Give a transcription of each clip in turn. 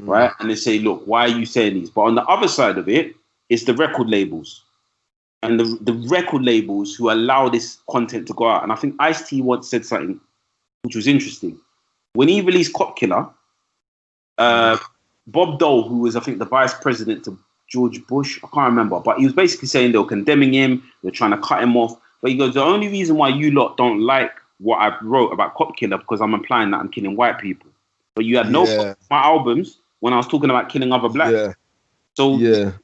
right? And they say, look, why are you saying these? But on the other side of it, it's the record labels. And the record labels who allow this content to go out. And I think Ice-T once said something which was interesting. When he released Cop Killer, Bob Dole, who was, I think, the vice president to George Bush, I can't remember, but he was basically saying they were condemning him, they're trying to cut him off. But he goes, the only reason why you lot don't like what I wrote about Cop Killer, because I'm implying that I'm killing white people. But you had no problem with my albums when I was talking about killing other blacks. Yeah. So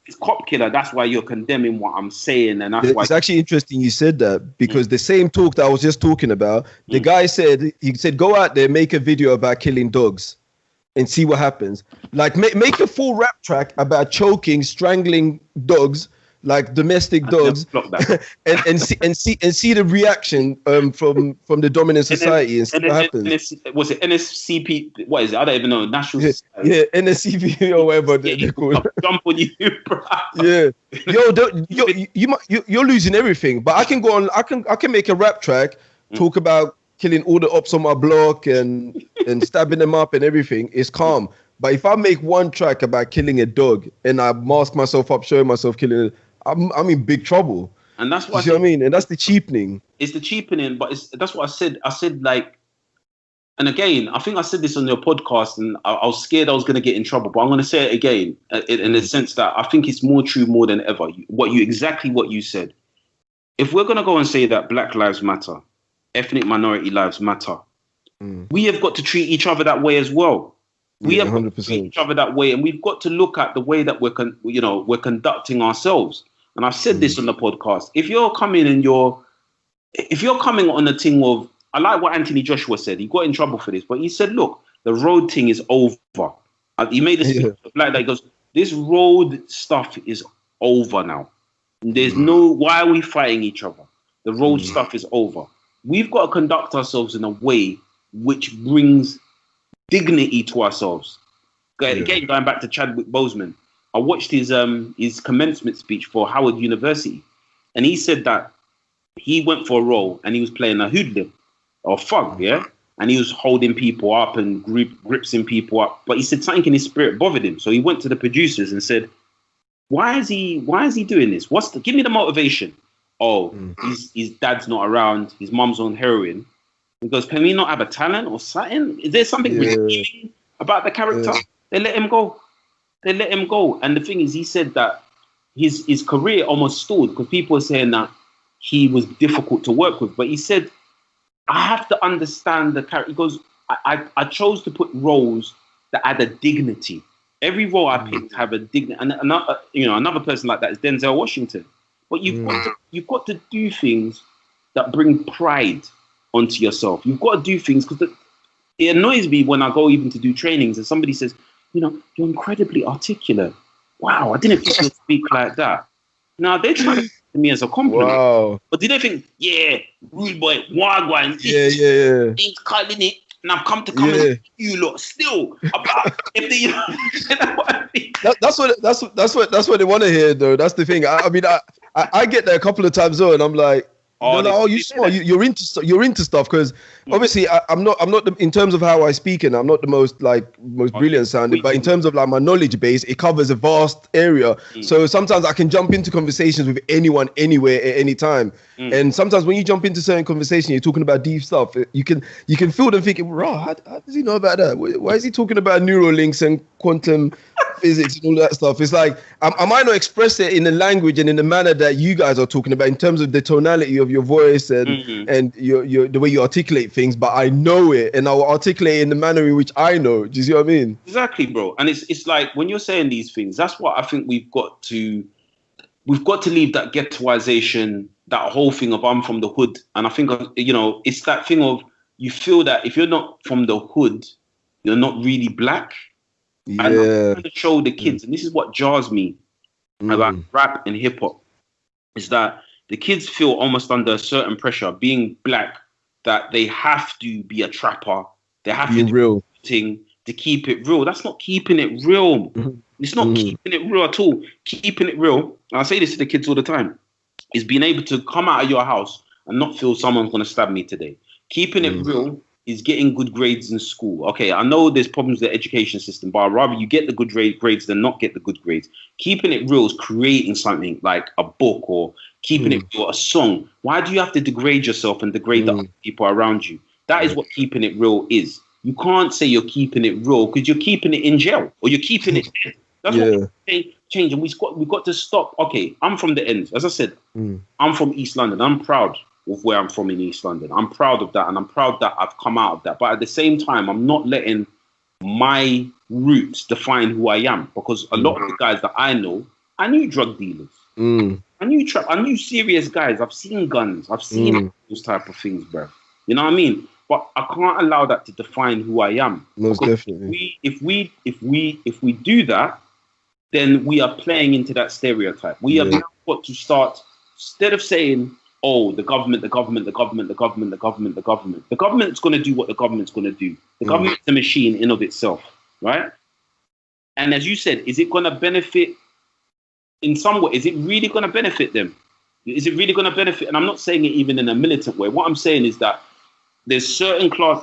it's Cop Killer, that's why you're condemning what I'm saying. And that's why it's actually interesting you said that, because the same talk that I was just talking about, the guy said, go out there, make a video about killing dogs and see what happens. Like make a full rap track about choking, strangling dogs, like domestic dogs, and see the reaction from the dominant society and see what happens. Was it NSCP? What is it? I don't even know. National NSCP or whatever they're called. Jump on you, bro. Yeah, you're losing everything. But I can go on. I can make a rap track, talk about killing all the ops on my block and stabbing them up and everything. It's calm. But if I make one track about killing a dog and I mask myself up, showing myself killing it, I'm in big trouble. And that's what you know what I mean? And that's the cheapening. It's the cheapening, but that's what I said. I said, like, and again, I think I said this on your podcast, and I was scared I was going to get in trouble, but I'm going to say it again in the sense that I think it's more true more than ever. Exactly what you said. If we're going to go and say that Black lives matter, ethnic minority lives matter, we have got to treat each other that way as well. We have 100%. Got to treat each other that way, and we've got to look at the way that we're conducting ourselves. And I've said this on the podcast. If you're coming on the thing of, I like what Anthony Joshua said. He got in trouble for this, but he said, look, the road thing is over. He made this like that. He goes, this road stuff is over now. There's why are we fighting each other? The road stuff is over. We've got to conduct ourselves in a way which brings dignity to ourselves. Again, going back to Chadwick Boseman, I watched his commencement speech for Howard University, and he said that he went for a role and he was playing a hoodlum or thug, and he was holding people up and gripsing people up. But he said something in his spirit bothered him, so he went to the producers and said, "Why is he doing this? Give me the motivation." Oh, his dad's not around. His mum's on heroin. He goes, "Can we not have a talent or something? Is there something redeeming about the character?" They let him go. And the thing is, he said that his career almost stalled because people were saying that he was difficult to work with. But he said, I have to understand the character. He goes, I chose to put roles that had a dignity. Every role I picked have a dignity. And another person like that is Denzel Washington. But you've got to do things that bring pride onto yourself. You've got to do things because it annoys me when I go even to do trainings and somebody says, you're incredibly articulate. Wow, I didn't think you'd speak like that. Now, they're trying to to me as a compliment. Wow. But did they think, rude boy, wagwan, things calling it, and I've come to comment you lot still about if they, you know what I mean? That's what they want to hear, though. That's the thing. I mean, I get there a couple of times though, and I'm like, you smart. You're into stuff because obviously I'm not in terms of how I speak, and I'm not the most brilliant sounding, but in terms of like my knowledge base, it covers a vast area. So sometimes I can jump into conversations with anyone, anywhere, at any time. And sometimes when you jump into certain conversations, you're talking about deep stuff. You can feel them thinking, how does he know about that? Why is he talking about neural links and quantum physics and all that stuff? It's like I might not express it in the language and in the manner that you guys are talking about in terms of the tonality of your voice and your the way you articulate things, but I know it and I'll articulate it in the manner in which I know. Do you see what I mean? Exactly, bro. And it's like when you're saying these things, that's what I think we've got to leave that ghettoization, that whole thing of I'm from the hood. And I think it's that thing of you feel that if you're not from the hood, you're not really black. And I'm trying to show the kids, and this is what jars me about rap and hip hop, is that the kids feel almost under a certain pressure, being black, that they have to be a trapper, they have to do real thing to keep it real. That's not keeping it real. It's not keeping it real at all. Keeping it real, and I say this to the kids all the time, is being able to come out of your house and not feel someone's going to stab me today. Keeping it real is getting good grades in school. Okay, I know there's problems with the education system, but I'd rather you get the good grades than not get the good grades. Keeping it real is creating something like a book or keeping it real, a song. Why do you have to degrade yourself and degrade the other people around you? That is what keeping it real is. You can't say you're keeping it real because you're keeping it in jail or you're keeping it dead. That's what we change, and we've got to stop. Okay, I'm from the ends. As I said, I'm from East London. I'm proud of where I'm from in East London. I'm proud of that, and I'm proud that I've come out of that. But at the same time, I'm not letting my roots define who I am, because a lot of the guys that I know, I knew drug dealers. I knew serious guys. I've seen guns. I've seen those type of things, bro. You know what I mean? But I can't allow that to define who I am. Most definitely. If we do that, then we are playing into that stereotype. We have now got to start, instead of saying, oh, the government's going to do what the government's going to do. The government's a machine in of itself, right? And as you said, is it going to benefit in some way? Is it really going to benefit them? Is it really going to benefit? And I'm not saying it even in a militant way. What I'm saying is that there's certain class